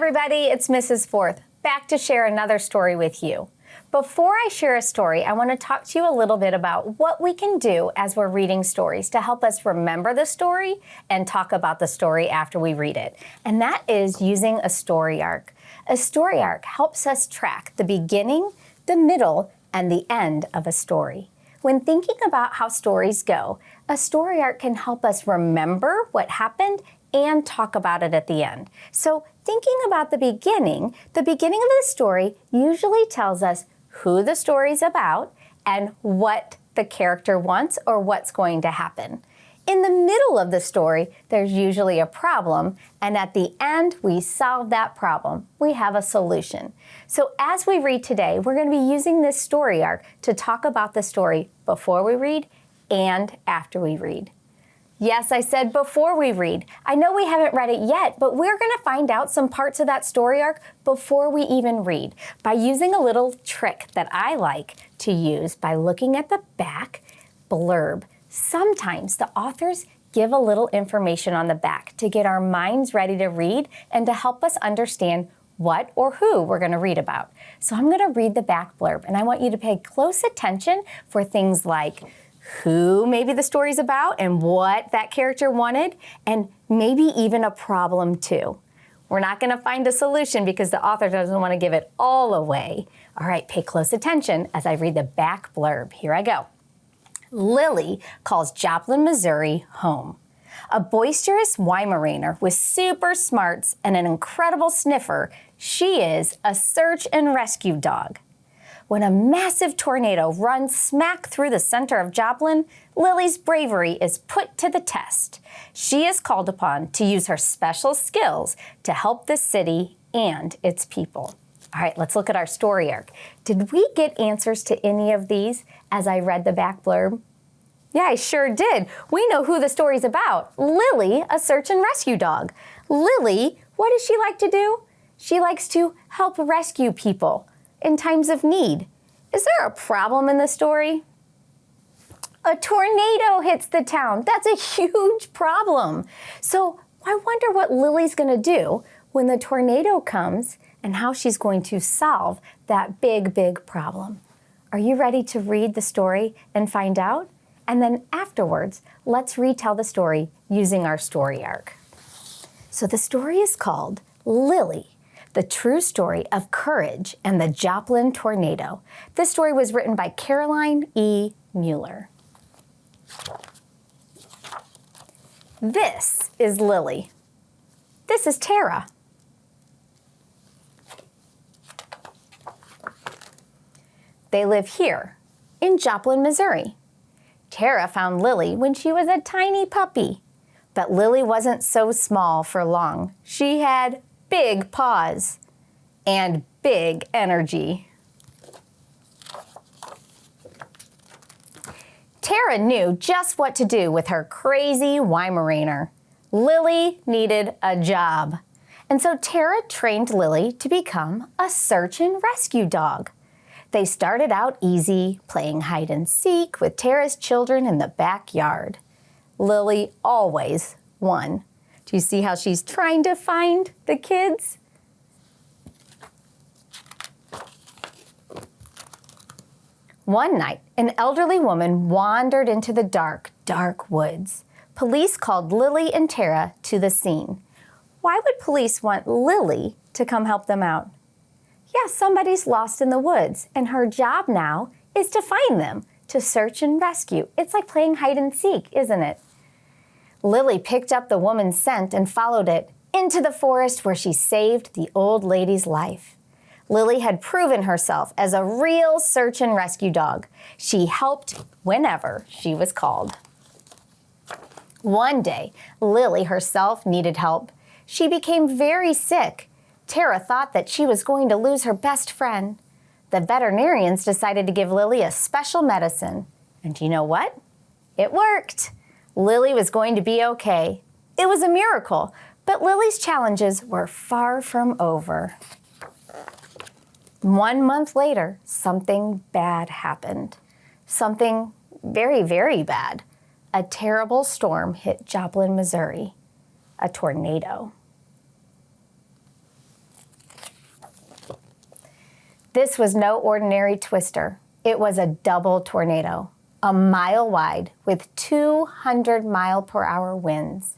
everybody, it's Mrs. Forth, back to share another story with you. Before I share a story, I want to talk to you a little bit about what we can do as we're reading stories to help us remember the story and talk about the story after we read it. And that is using a story arc. A story arc helps us track the beginning, the middle, and the end of a story. When thinking about how stories go, a story arc can help us remember what happened and talk about it at the end. So thinking about the beginning of the story usually tells us who the story's about and what the character wants or what's going to happen. In the middle of the story, there's usually a problem, and at the end, we solve that problem. We have a solution. So as we read today, we're going to be using this story arc to talk about the story before we read and after we read. Yes, I said before we read. I know we haven't read it yet, but we're going to find out some parts of that story arc before we even read by using a little trick that I like to use by looking at the back blurb. Sometimes the authors give a little information on the back to get our minds ready to read and to help us understand what or who we're going to read about. So I'm going to read the back blurb, and I want you to pay close attention for things like who maybe the story's about and what that character wanted, and maybe even a problem too. We're not going to find a solution because the author doesn't want to give it all away. All right, pay close attention as I read the back blurb. Here I go. Lily calls Joplin, Missouri home. A boisterous Weimaraner with super smarts and an incredible sniffer, she is a search and rescue dog. When a massive tornado runs smack through the center of Joplin, Lily's bravery is put to the test. She is called upon to use her special skills to help the city and its people. All right, let's look at our story arc. Did we get answers to any of these as I read the back blurb? Yeah, I sure did. We know who the story's about. Lily, a search and rescue dog. Lily, what does she like to do? She likes to help rescue people in times of need. Is there a problem in the story? A tornado hits the town. That's a huge problem. So I wonder what Lily's going to do when the tornado comes and how she's going to solve that big problem. Are you ready to read the story and find out? And then afterwards, let's retell the story using our story arc. So the story is called Lily, the true story of courage and the Joplin tornado. This story was written by Caroline E. Mueller. This is Lily. This is Tara. They live here in Joplin, Missouri. Tara found Lily when she was a tiny puppy, but Lily wasn't so small for long. She had big paws and big energy. Tara knew just what to do with her crazy Weimaraner. Lily needed a job. And so Tara trained Lily to become a search and rescue dog. They started out easy, playing hide and seek with Tara's children in the backyard. Lily always won. Do you see how she's trying to find the kids? One night, an elderly woman wandered into the dark woods. Police called Lily and Tara to the scene. Why would police want Lily to come help them out? Yeah, somebody's lost in the woods, and her job now is to find them, to search and rescue. It's like playing hide and seek, isn't it? Lily picked up the woman's scent and followed it into the forest where she saved the old lady's life. Lily had proven herself as a real search and rescue dog. She helped whenever she was called. One day, Lily herself needed help. She became very sick. Tara thought that she was going to lose her best friend. The veterinarians decided to give Lily a special medicine. And you know what? It worked. Lily was going to be okay. It was a miracle, but Lily's challenges were far from over. 1 month later, something bad happened. Something very, very bad. A terrible storm hit Joplin, Missouri. A tornado. This was no ordinary twister. It was a double tornado, a mile wide with 200-mile-per-hour winds.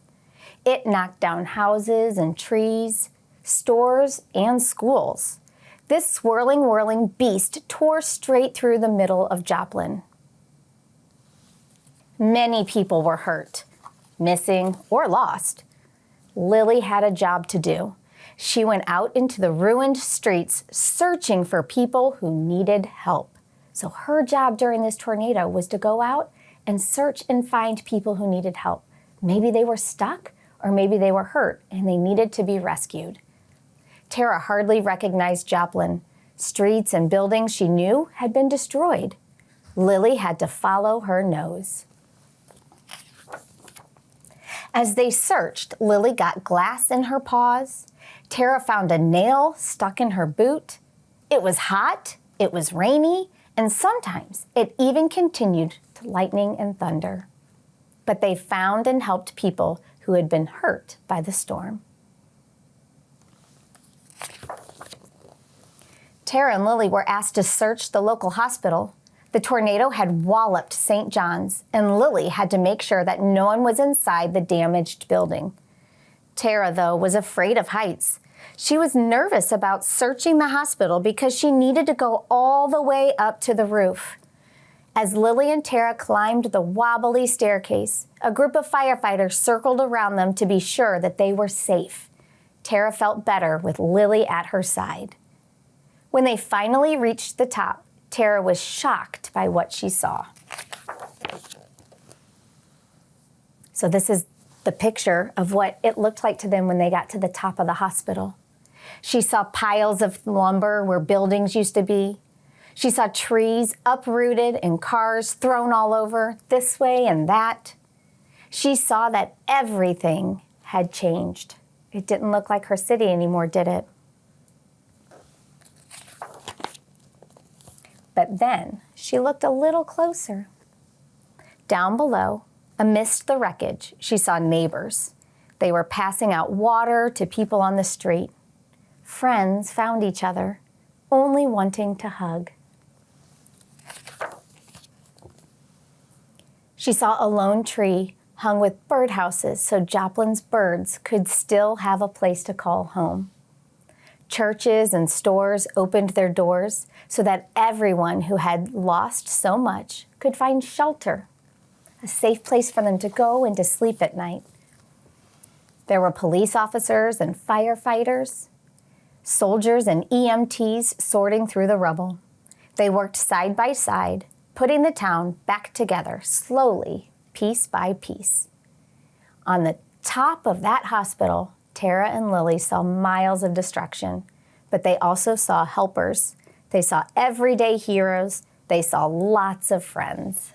It knocked down houses and trees, stores and schools. This swirling, whirling beast tore straight through the middle of Joplin. Many people were hurt, missing or lost. Lily had a job to do. She went out into the ruined streets searching for people who needed help. So her job during this tornado was to go out and search and find people who needed help. Maybe they were stuck or maybe they were hurt and they needed to be rescued. Tara hardly recognized Joplin. Streets and buildings she knew had been destroyed. Lily had to follow her nose. As they searched, Lily got glass in her paws. Tara found a nail stuck in her boot. It was hot, it was rainy, and sometimes it even continued to lightning and thunder. But they found and helped people who had been hurt by the storm. Tara and Lily were asked to search the local hospital. The tornado had walloped St. John's, and Lily had to make sure that no one was inside the damaged building. Tara, though, was afraid of heights. She was nervous about searching the hospital because she needed to go all the way up to the roof. As Lily and Tara climbed the wobbly staircase, a group of firefighters circled around them to be sure that they were safe. Tara felt better with Lily at her side. When they finally reached the top, Tara was shocked by what she saw. So this is the picture of what it looked like to them when they got to the top of the hospital. She saw piles of lumber where buildings used to be. She saw trees uprooted and cars thrown all over, this way and that. She saw that everything had changed. It didn't look like her city anymore, did it? But then she looked a little closer. Down below, amidst the wreckage, she saw neighbors. They were passing out water to people on the street. Friends found each other, only wanting to hug. She saw a lone tree hung with birdhouses so Joplin's birds could still have a place to call home. Churches and stores opened their doors so that everyone who had lost so much could find shelter, a safe place for them to go and to sleep at night. There were police officers and firefighters, soldiers and EMTs sorting through the rubble. They worked side by side, putting the town back together slowly, piece by piece. On the top of that hospital, Tara and Lily saw miles of destruction, but they also saw helpers. They saw everyday heroes. They saw lots of friends.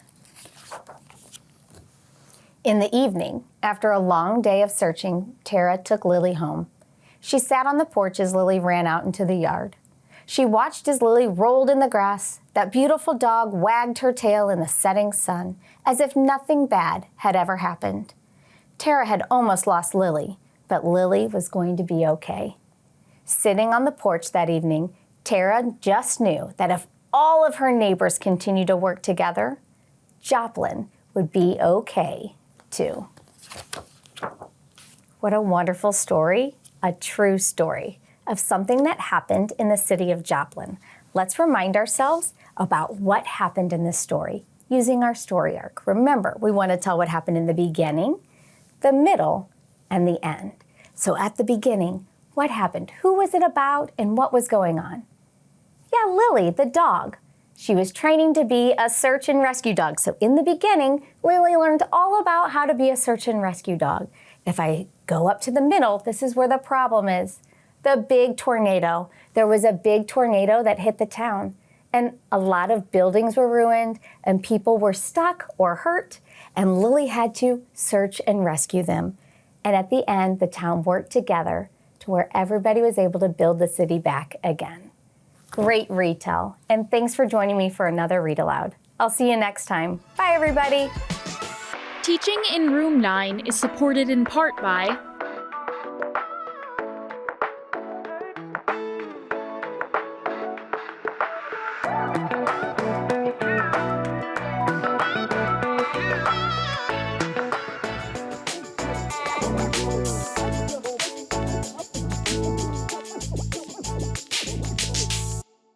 In the evening, after a long day of searching, Tara took Lily home. She sat on the porch as Lily ran out into the yard. She watched as Lily rolled in the grass. That beautiful dog wagged her tail in the setting sun, as if nothing bad had ever happened. Tara had almost lost Lily, but Lily was going to be okay. Sitting on the porch that evening, Tara just knew that if all of her neighbors continued to work together, Joplin would be okay too. What a wonderful story, a true story of something that happened in the city of Joplin. Let's remind ourselves about what happened in this story using our story arc. Remember, we want to tell what happened in the beginning, the middle, and the end. So at the beginning, what happened? Who was it about and what was going on? Yeah, Lily, the dog. She was training to be a search and rescue dog. So in the beginning, Lily learned all about how to be a search and rescue dog. If I go up to the middle, this is where the problem is. The big tornado. There was a big tornado that hit the town, and a lot of buildings were ruined, and people were stuck or hurt, and Lily had to search and rescue them. And at the end, the town worked together to where everybody was able to build the city back again. Great retell, and thanks for joining me for another Read Aloud. I'll see you next time. Bye, everybody. Teaching in Room 9 is supported in part by